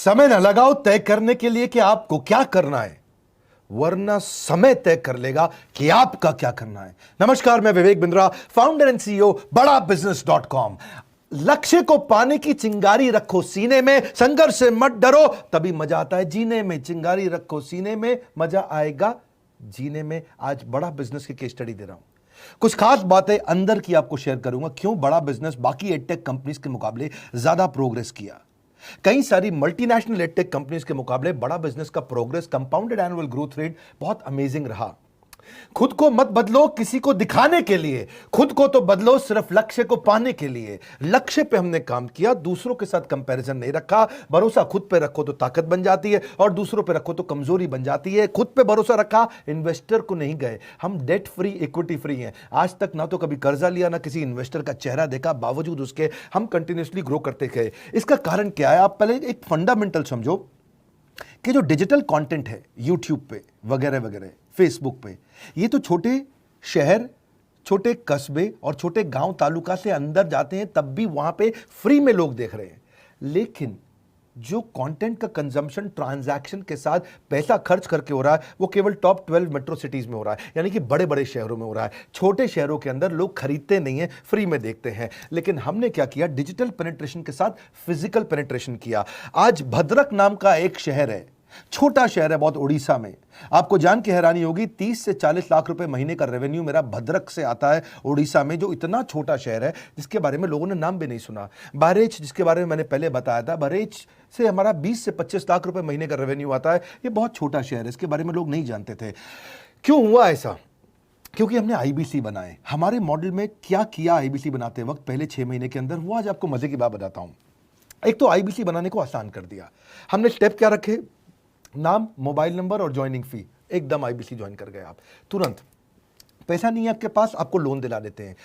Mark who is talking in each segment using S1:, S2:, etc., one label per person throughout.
S1: समय न लगाओ तय करने के लिए कि आपको क्या करना है, वरना समय तय कर लेगा कि आपका क्या करना है। नमस्कार, मैं Vivek Bindra, founder and CEO बड़ा बिजनेस.com। लक्ष्य को पाने की चिंगारी रखो सीने में, संघर्ष से मत डरो, तभी मजा आता है जीने में। चिंगारी रखो सीने में, मजा आएगा जीने में। आज बड़ा बिजनेस की केस स्टडी दे रहा हूं, कुछ खास बातें अंदर की आपको शेयर करूंगा, क्यों बड़ा बिजनेस बाकी एडटेक कंपनीज के मुकाबले ज्यादा प्रोग्रेस किया। कई सारी मल्टीनेशनल एडटेक कंपनीज के मुकाबले बड़ा बिजनेस का progress, compounded annual growth rate बहुत अमेजिंग रहा। खुद को मत बदलो किसी को दिखाने के लिए, खुद को तो बदलो सिर्फ लक्ष्य को पाने के लिए। लक्ष्य पे हमने काम किया, दूसरों के साथ कंपैरिजन नहीं रखा। भरोसा खुद पे रखो तो ताकत बन जाती है, और दूसरों पे रखो तो कमजोरी बन जाती है। खुद पे भरोसा रखा, इन्वेस्टर को नहीं गए। हम डेट फ्री, इक्विटी फ्री हैं। आज तक ना तो कभी कर्जा लिया, ना किसी इन्वेस्टर का चेहरा देखा, बावजूद उसके हम कंटिन्यूसली ग्रो करते गए। इसका कारण क्या है? आप पहले एक फंडामेंटल समझो कि जो डिजिटल कंटेंट है यूट्यूब पे वगैरह वगैरह, फेसबुक पे, ये तो छोटे शहर, छोटे कस्बे और छोटे गांव तालुका से अंदर जाते हैं, तब भी वहां पे फ्री में लोग देख रहे हैं। लेकिन जो कंटेंट का कंजम्पशन ट्रांजैक्शन के साथ पैसा खर्च करके हो रहा है, वो केवल टॉप 12 मेट्रो सिटीज में हो रहा है, यानी कि बड़े बड़े शहरों में हो रहा है। छोटे शहरों के अंदर लोग खरीदते नहीं है, फ्री में देखते हैं। लेकिन हमने क्या किया? डिजिटल पेनिट्रेशन के साथ फिजिकल पेनिट्रेशन किया। आज भद्रक नाम का एक शहर है, छोटा शहर है बहुत, उड़ीसा में। आपको जान के हैरानी होगी, 30 से 40 लाख रुपए महीने का रेवेन्यू मेरा भद्रक से आता है, उड़ीसा में, जो इतना छोटा शहर है जिसके बारे में लोगों ने नाम भी नहीं सुना। बहरेच, जिसके बारे में मैंने पहले बताया था, बहरेच से हमारा 20 से 25 लाख रुपए महीने का रेवेन्यू आता है। ये बहुत छोटा शहर है, इसके बारे में लोग नहीं जानते थे। क्यों हुआ ऐसा? क्योंकि हमने आईबीसी बनाए। हमारे मॉडल में क्या किया आईबीसी बनाते वक्त, पहले 6 महीने के अंदर? वो आज आपको मजे की बात बताता हूं। एक तो आईबीसी बनाने को आसान कर दिया हमने। स्टेप क्या रखे? नाम, मोबाइल नंबर और ज्वाइनिंग फी, एकदम आईबीसी ज्वाइन कर गए आप तुरंत। पैसा नहीं है आपके पास, आपको लोन दिला देते हैं।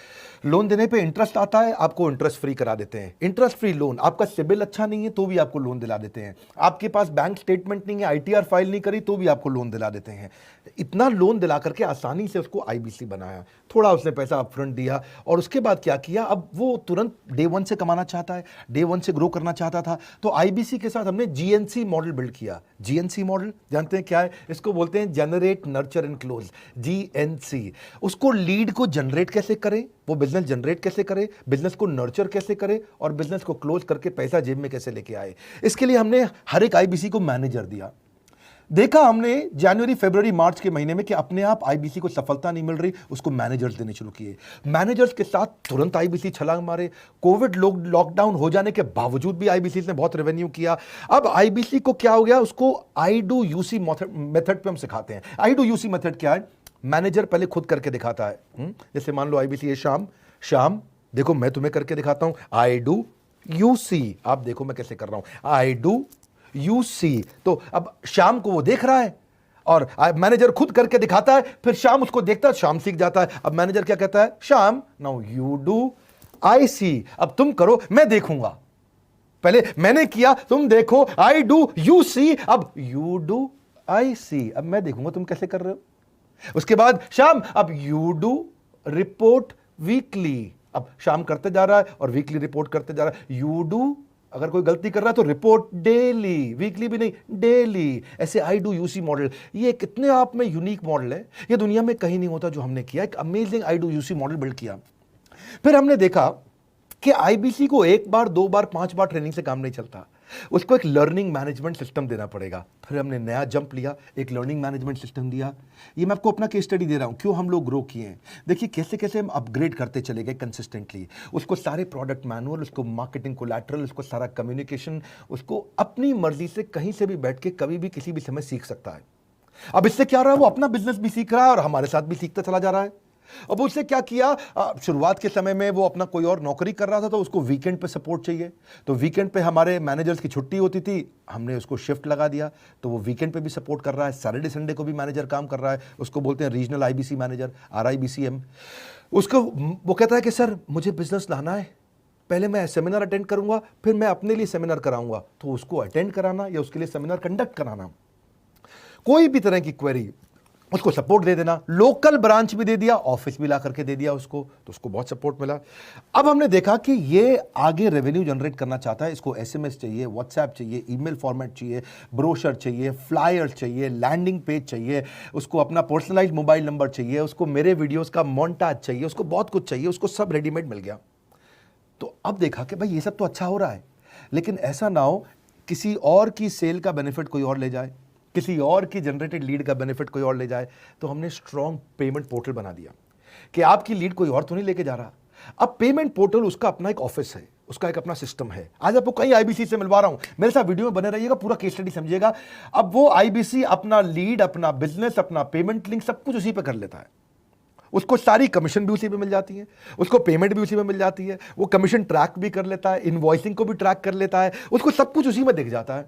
S1: लोन देने पे इंटरेस्ट आता है, आपको इंटरेस्ट फ्री करा देते हैं। Interest free loan. आपका सिबिल अच्छा नहीं है तो भी आपको लोन दिला देते हैं। आपके पास बैंक स्टेटमेंट नहीं है, आईटीआर फाइल नहीं करी तो भी आपको लोन दिला देते हैं। इतना लोन दिला करके आसानी से उसको आईबीसी बनाया। थोड़ा उसने पैसा अपफ्रंट दिया, और उसके बाद क्या किया? अब वो तुरंत डे 1 से कमाना चाहता है, डे 1 से ग्रो करना चाहता था, तो आईबीसी के साथ हमने जीएनसी मॉडल बिल्ड किया। जीएनसी मॉडल जानते हैं क्या है? इसको बोलते हैं generate, nurture and close, GNC. उसको लीड को जनरेट कैसे करें, वो बिजनेस जनरेट कैसे करे, बिजनेस को नर्चर कैसे करे, और बिजनेस को क्लोज करके पैसा जेब में कैसे लेके आए। इसके लिए हमने हर एक आईबीसी को मैनेजर दिया। देखा हमने जनवरी, फरवरी, मार्च के महीने में कि अपने आप आईबीसी को सफलता नहीं मिल रही, उसको मैनेजर्स देने शुरू किए। मैनेजर्स के साथ तुरंत आईबीसी छलांग मारे। कोविड लॉकडाउन हो जाने के बावजूद भी आईबीसी ने बहुत रेवेन्यू किया। अब आईबीसी को क्या हो गया? उसको आई डू यूसी मेथड पे हम सिखाते हैं। आई डू यूसी मेथड क्या है? मैनेजर पहले खुद करके दिखाता है। जैसे मान लो आईबीसी है, शाम देखो मैं तुम्हें करके दिखाता हूं, आई डू यू सी। आप देखो मैं कैसे कर रहा हूं, आई डू यू सी। तो अब शाम को वो देख रहा है, और मैनेजर खुद करके दिखाता है, फिर शाम उसको देखता है, शाम सीख जाता है। अब मैनेजर क्या कहता है? शाम, नाउ यू डू, आई सी। अब तुम करो, मैं देखूंगा। पहले मैंने किया, तुम देखो, आई डू यू सी, अब यू डू आई सी। अब मैं देखूंगा तुम कैसे कर रहे हो। उसके बाद शाम, अब यू डू रिपोर्ट वीकली। अब शाम करते जा रहा है और वीकली रिपोर्ट करते जा रहा है। यू डू, अगर कोई गलती कर रहा है तो रिपोर्ट डेली, वीकली भी नहीं, डेली। ऐसे आई डू यूसी मॉडल, ये कितने आप में यूनिक मॉडल है, ये दुनिया में कहीं नहीं होता जो हमने किया। एक amazing I do UC model build किया। फिर हमने देखा कि आईबीसी को 1 बार, 2 बार, 5 बार ट्रेनिंग से काम नहीं चलता, उसको एक लर्निंग मैनेजमेंट सिस्टम देना पड़ेगा। फिर हमने नया जंप लिया, एक लर्निंग मैनेजमेंट सिस्टम दिया। ये मैं आपको अपना केस स्टडी दे रहा हूं, क्यों हम लोग ग्रो किए हैं। देखिए कैसे कैसे हम अपग्रेड करते चले गए कंसिस्टेंटली। उसको सारे प्रोडक्ट मैनुअल, उसको मार्केटिंग कोलैटरल, उसको सारा कम्युनिकेशन, उसको अपनी मर्जी से कहीं से भी बैठ के कभी भी किसी भी समय सीख सकता है। अब इससे क्या रहा है? वो अपना बिजनेस भी सीख रहा है और हमारे साथ भी सीखता चला जा रहा है। अब उससे क्या किया? शुरुआत के समय में वो अपना कोई और नौकरी कर रहा था, तो उसको वीकेंड पे सपोर्ट चाहिए। तो वीकेंड पे हमारे मैनेजर्स की छुट्टी होती थी, हमने उसको शिफ्ट लगा दिया, तो वो वीकेंड पे भी सपोर्ट कर रहा है। सैटरडे संडे को भी मैनेजर काम कर रहा है, उसको बोलते हैं रीजनल आईबीसी मैनेजर, RIBCM। उसको वो कहता है कि सर मुझे बिजनेस लाना है, पहले मैं सेमिनार अटेंड करूंगा, फिर मैं अपने लिए सेमिनार कराऊंगा। तो उसको अटेंड कराना या उसके लिए सेमिनार कंडक्ट कराना, कोई भी तरह की क्वेरी, उसको सपोर्ट दे देना, लोकल ब्रांच भी दे दिया, ऑफिस भी ला करके दे दिया उसको, तो उसको बहुत सपोर्ट मिला। अब हमने देखा कि ये आगे रेवेन्यू जनरेट करना चाहता है, इसको एसएमएस चाहिए, व्हाट्सएप चाहिए, ईमेल फॉर्मेट चाहिए, ब्रोशर चाहिए, फ्लायर चाहिए, लैंडिंग पेज चाहिए, उसको अपना पर्सनलाइज मोबाइल नंबर चाहिए, उसको मेरे वीडियोस का मोन्टाज चाहिए, उसको बहुत कुछ चाहिए, उसको सब रेडीमेड मिल गया। तो अब देखा कि भाई ये सब तो अच्छा हो रहा है, लेकिन ऐसा ना हो किसी और की सेल का बेनिफिट कोई और ले जाए, किसी और की जनरेटेड लीड का बेनिफिट कोई और ले जाए। तो हमने स्ट्रॉन्ग पेमेंट पोर्टल बना दिया कि आपकी लीड कोई और तो नहीं लेके जा रहा। अब पेमेंट पोर्टल उसका अपना एक ऑफिस है, उसका एक अपना सिस्टम है। आज आपको कई आईबीसी से मिलवा रहा हूं, मेरे साथ वीडियो में बने रहिएगा, पूरा केस स्टडी समझिएगा। अब वो आईबीसी अपना लीड, अपना बिजनेस, अपना पेमेंट लिंक सब कुछ उसी पे कर लेता है। उसको सारी कमीशन भी उसी पे मिल जाती है, उसको पेमेंट भी उसी में मिल जाती है, वो कमीशन ट्रैक भी कर लेता है, इनवॉइसिंग को भी ट्रैक कर लेता है, उसको सब कुछ उसी में दिख जाता है।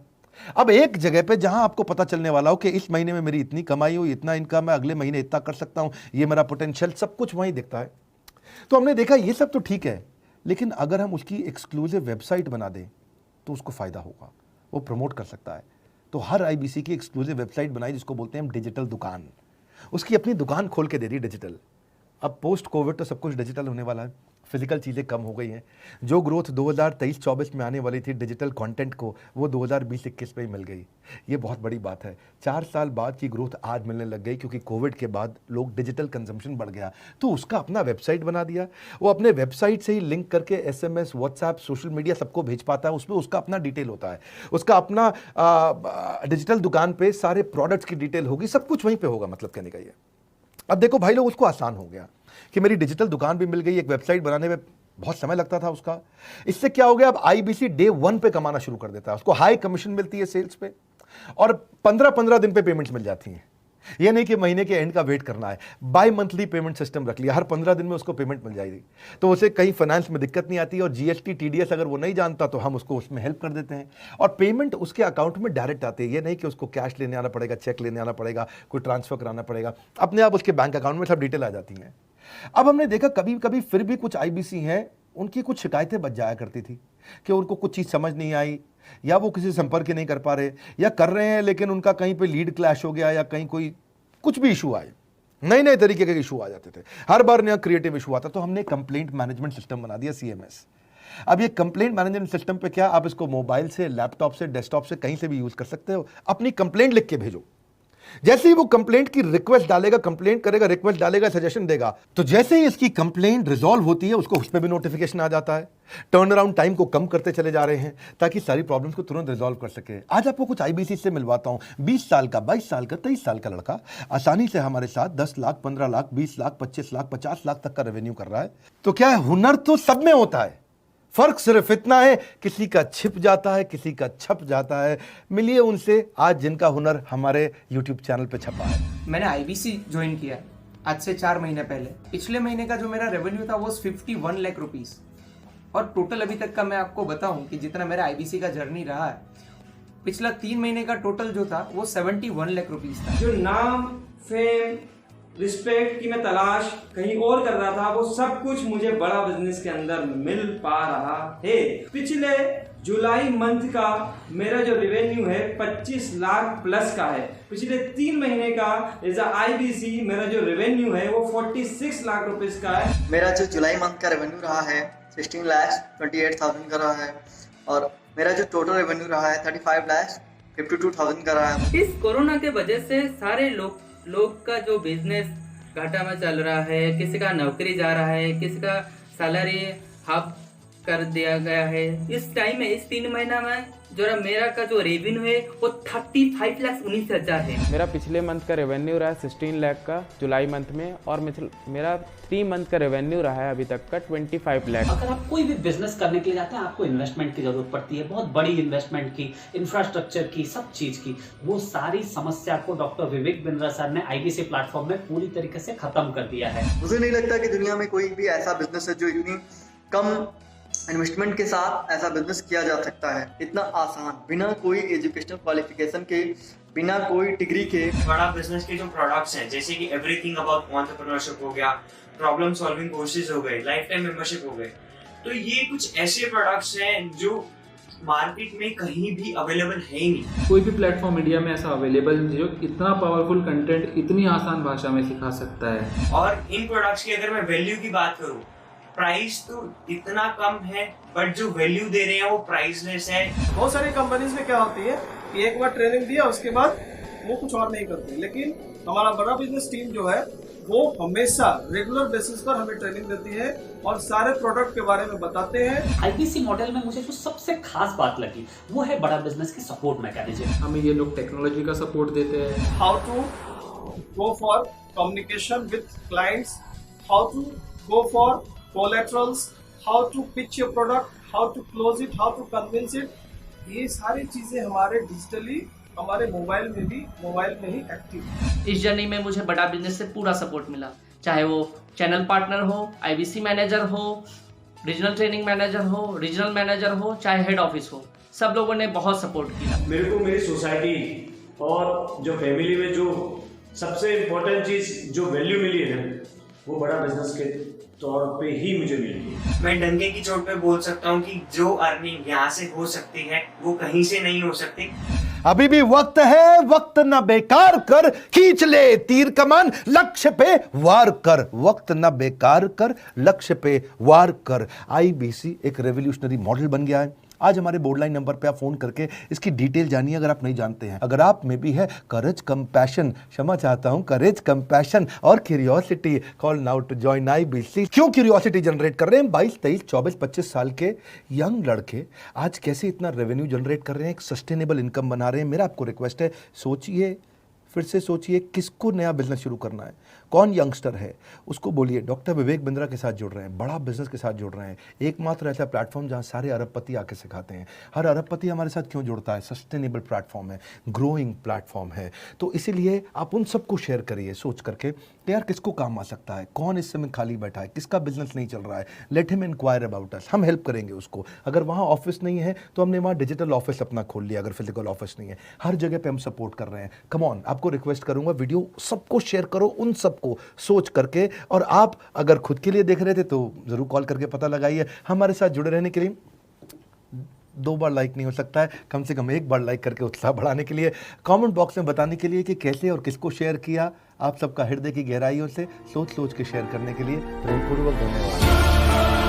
S1: अब एक जगह पे जहां आपको पता चलने वाला हो कि इस महीने में मेरी इतनी कमाई हुई, इतना इनकम है, अगले महीने इतना कर सकता हूं, ये मेरा पोटेंशियल, सब कुछ वहीं दिखता है। तो हमने देखा ये सब तो ठीक है, लेकिन अगर हम उसकी एक्सक्लूसिव वेबसाइट बना दें तो उसको फायदा होगा, वो प्रमोट कर सकता है। तो हर आईबीसी की एक्सक्लूसिव वेबसाइट बनाई, जिसको बोलते हैं हम डिजिटल दुकान। उसकी अपनी दुकान खोल के दे दी डिजिटल। अब पोस्ट कोविड तो सब कुछ डिजिटल होने वाला है, फिजिकल चीज़ें कम हो गई हैं। जो ग्रोथ 2023-24 में आने वाली थी डिजिटल कंटेंट को, वो 2020-21 में ही मिल गई। ये बहुत बड़ी बात है। 4 साल बाद की ग्रोथ आज मिलने लग गई, क्योंकि कोविड के बाद लोग डिजिटल कंजम्पशन बढ़ गया। तो उसका अपना वेबसाइट बना दिया, वो अपने वेबसाइट से ही लिंक करके एसएमएस, व्हाट्सएप, सोशल मीडिया सब को भेज पाता है। उसमें उसका अपना डिटेल होता है, उसका अपना डिजिटल दुकान पे सारे प्रोडक्ट्स की डिटेल होगी, सब कुछ वहीं पर होगा। मतलब कहने का ये, अब देखो भाई लोग, उसको आसान हो गया कि मेरी डिजिटल दुकान भी मिल गई। एक वेबसाइट बनाने में बहुत समय लगता था उसका। इससे क्या हो गया, अब आईबीसी डे 1 पे कमाना शुरू कर देता है। उसको हाई कमीशन मिलती है सेल्स पे, और 15-15 दिन पे पेमेंट्स मिल जाती हैं। ये नहीं कि महीने के एंड का वेट करना है, बाई मंथली पेमेंट सिस्टम रख लिया, हर 15 दिन में उसको पेमेंट मिल जाएगी। तो उसे कहीं फाइनेंस में दिक्कत नहीं आती, और जीएसटी, टीडीएस अगर वो नहीं जानता तो हम उसको उसमें हेल्प कर देते हैं, और पेमेंट उसके अकाउंट में डायरेक्ट आती है। ये नहीं कि उसको कैश लेने आना पड़ेगा, चेक लेने आना पड़ेगा, कोई ट्रांसफर कराना पड़ेगा, अपने आप उसके बैंक अकाउंट में सब डिटेल आ जाती हैं। अब हमने देखा कभी कभी फिर भी कुछ आईबीसी हैं, उनकी कुछ शिकायतें बच जाया करती थी कि उनको कुछ चीज़ समझ नहीं आई, या वो किसी संपर्क ही नहीं कर पा रहे, या कर रहे हैं लेकिन उनका कहीं पे लीड क्लैश हो गया, या कहीं कोई कुछ भी इशू आए, नए नए तरीके के इशू आ जाते थे, हर बार नया क्रिएटिव इशू आता। तो हमने कंप्लेंट मैनेजमेंट सिस्टम बना दिया, सीएमएस। अब ये कंप्लेंट मैनेजमेंट सिस्टम पे क्या, आप इसको मोबाइल से, लैपटॉप से, डेस्कटॉप से, कहीं से भी यूज कर सकते हो। अपनी कंप्लेंट लिख के भेजो, जैसे ही वो कंप्लेंट की रिक्वेस्ट डालेगा, कंप्लेंट करेगा, रिक्वेस्ट डालेगा, सजेशन देगा, तो जैसे ही इसकी कंप्लेंट रिजॉल्व होती है उसको उस पर भी नोटिफिकेशन आ जाता है। टर्न अराउंड टाइम को कम करते चले जा रहे हैं ताकि सारी प्रॉब्लम्स को तुरंत रिजॉल्व कर सके। आज आपको कुछ आईबीसी से मिलवाता हूं। 20 साल का, 22 साल का, 23 साल का लड़का आसानी से हमारे साथ 10 लाख, 15 लाख, 20 लाख, 25 लाख, 50 लाख तक का रेवेन्यू कर रहा है। तो क्या है, हुनर तो सब में होता है, फर्क सिर्फ इतना है किसी का छिप जाता है, किसी का छप जाता है। मिलिए उनसे आज जिनका हुनर हमारे YouTube चैनल पे छपा है।
S2: मैंने आईबीसी ज्वाइन किया आज से 4 महीने पहले। पिछले महीने का जो मेरा रेवेन्यू था वो 51 लाख रुपीस, और टोटल अभी तक का मैं आपको बताऊं कि जितना मेरा आईबीसी का जर्नी रहा है, पिछला 3 महीने का टोटल जो था वो 71 लाख रुपीस था।
S3: जो नाम, फेम, रिस्पेक्ट की मैं तलाश कहीं और कर रहा था, वो सब कुछ मुझे बड़ा बिजनेस के अंदर मिल पा रहा है। पिछले जुलाई मंथ का मेरा जो रेवेन्यू है 25 लाख प्लस का है। पिछले 3 महीने का एज आईबीसी मेरा जो रेवेन्यू है वो 46 लाख रुपीस का है।
S4: मेरा जो जुलाई मंथ का रेवेन्यू रहा है 16,28,000 का रहा है, और मेरा जो टोटल रेवेन्यू रहा है 35,52,000 का रहा है।
S5: इस कोरोना के वजह से सारे लोग का जो बिजनेस घाटा में चल रहा है, किसी का नौकरी जा रहा है, किसी का सैलरी हाफ कर दिया गया है। इस टाइम में, इस 3 महीना में जो मेरा का जो रेवेन्यू है वो 35,19,000 है।
S6: मेरा पिछले मंथ का रेवेन्यू रहा है 16 लाख का जुलाई मंथ में, और मेरा 3 मंथ का रेवेन्यू रहा है अभी तक का 25 लाख।
S7: अगर आप कोई भी बिजनेस करने के लिए जाते हैं, आपको इन्वेस्टमेंट की जरूरत पड़ती है, बहुत बड़ी इन्वेस्टमेंट की, इंफ्रास्ट्रक्चर की, सब चीज की। वो सारी समस्या को डॉक्टर विवेक बिंद्रा सर ने आईबीसी प्लेटफॉर्म में पूरी तरीके से खत्म कर दिया है।
S4: मुझे नहीं लगता कि दुनिया में कोई भी ऐसा बिजनेस है जो इतनी कम इन्वेस्टमेंट के साथ ऐसा बिजनेस किया जा सकता है, इतना आसान, बिना कोई एजुकेशनल क्वालिफिकेशन के, बिना कोई डिग्री के।
S3: बड़ा बिजनेस के जो प्रोडक्ट्स हैं, जैसे कि एवरीथिंग अबाउट एंटरप्रेन्योरशिप हो गया, प्रॉब्लम सॉल्विंग कोर्सेज हो गए, लाइफ टाइम मेंबरशिप हो गए, तो ये कुछ ऐसे प्रोडक्ट्स हैं जो मार्केट में कहीं भी अवेलेबल है ही नहीं।
S8: कोई भी प्लेटफॉर्म इंडिया में ऐसा अवेलेबल नहीं जो इतना पावरफुल कंटेंट इतनी आसान भाषा में सिखा सकता है।
S3: और इन प्रोडक्ट्स की अगर मैं वैल्यू की बात करूं, प्राइस तो इतना कम है बट जो वैल्यू दे रहे हैं वो प्राइसलेस है।
S9: बहुत सारी कंपनीज में क्या होती है कि एक बार ट्रेनिंग दिया उसके बाद वो कुछ और नहीं करते, लेकिन हमारा बड़ा बिजनेस टीम जो है वो हमेशा रेगुलर बेसिस पर हमें ट्रेनिंग देती है और सारे प्रोडक्ट के बारे में बताते हैं।
S7: आईबीसी मॉडल में मुझे जो सबसे खास बात लगी वो है बड़ा बिजनेस की सपोर्ट मैकेनिज्म।
S8: हमें ये लोग टेक्नोलॉजी का सपोर्ट देते हैं।
S9: How to go for communication with clients, how to go for collaterals, how to pitch your product, how to close it, how to convince it, ये सारी चीजें हमारे डिजिटली हमारे मोबाइल में ही एक्टिव है।
S10: इस जर्नी में मुझे बड़ा बिजनेस से पूरा सपोर्ट मिला, चाहे वो चैनल पार्टनर हो, आईबीसी मैनेजर हो, रीजनल ट्रेनिंग मैनेजर हो, रीजनल मैनेजर हो, चाहे हेड ऑफिस हो, सब लोगों ने बहुत सपोर्ट किया।
S11: मेरे को मेरी सोसाइटी और जो फैमिली में जो सबसे इम्पोर्टेंट चीज़ जो वैल्यू मिली है ना, वो बड़ा बिजनेस के तौर पे ही मुझे मिली।
S3: मैं डंके की चोट पे बोल सकता हूँ कि जो अर्निंग यहाँ से हो सकती है वो कहीं से नहीं हो सकती।
S1: अभी भी वक्त है, वक्त न बेकार कर, खींच ले तीर कमान, लक्ष्य पे वार कर, वक्त न बेकार कर, लक्ष्य पे वार कर। आईबीसी एक रेवोल्यूशनरी मॉडल बन गया है। आज हमारे बोर्डलाइन नंबर पे आप फोन करके इसकी डिटेल जानिए अगर आप नहीं जानते हैं। अगर आप में भी है करेज, कंपैशन, क्षमा चाहता हूं, करेज, कंपैशन और curiosity, call now to join IBC. क्यों क्यूरियोसिटी जनरेट कर रहे हैं? 22, 23, 24, 25 साल के यंग लड़के आज कैसे इतना रेवेन्यू जनरेट कर रहे हैं, एक सस्टेनेबल इनकम बना रहे हैं। मेरा आपको रिक्वेस्ट है, सोचिए, फिर से सोचिए, किसको नया बिजनेस शुरू करना है, कौन यंगस्टर है, उसको बोलिए डॉक्टर विवेक बिंद्रा के साथ जुड़ रहे हैं, बड़ा बिजनेस के साथ जुड़ रहे हैं। एकमात्र ऐसा प्लेटफॉर्म जहां सारे अरबपति आके सिखाते हैं। हर अरबपति हमारे साथ क्यों जुड़ता है? सस्टेनेबल प्लेटफॉर्म है, ग्रोइंग प्लेटफॉर्म है। तो इसीलिए आप उन सबको शेयर करिए सोच करके कि यार किसको काम आ सकता है, कौन इस समय खाली बैठा है, किसका बिजनेस नहीं चल रहा है, let him enquire about us, हम हेल्प करेंगे उसको। अगर वहाँ ऑफिस नहीं है तो हमने वहाँ डिजिटल ऑफिस अपना खोल लिया, अगर फिजिकल ऑफिस नहीं है, हर जगह पे हम सपोर्ट कर रहे हैं। कम ऑन, आपको रिक्वेस्ट करूंगा वीडियो सबको शेयर करो, उन सबको सोच करके। और आप अगर खुद के लिए देख रहे थे तो जरूर कॉल करके पता लगाइए। हमारे साथ जुड़े रहने के लिए 2 बार लाइक नहीं हो सकता है, कम से कम 1 बार लाइक करके उत्साह बढ़ाने के लिए, कमेंट बॉक्स में बताने के लिए कि कैसे और किसको शेयर किया। आप सबका हृदय की गहराइयों से सोच सोच के शेयर करने के लिए प्रेमपूर्वक धन्यवाद।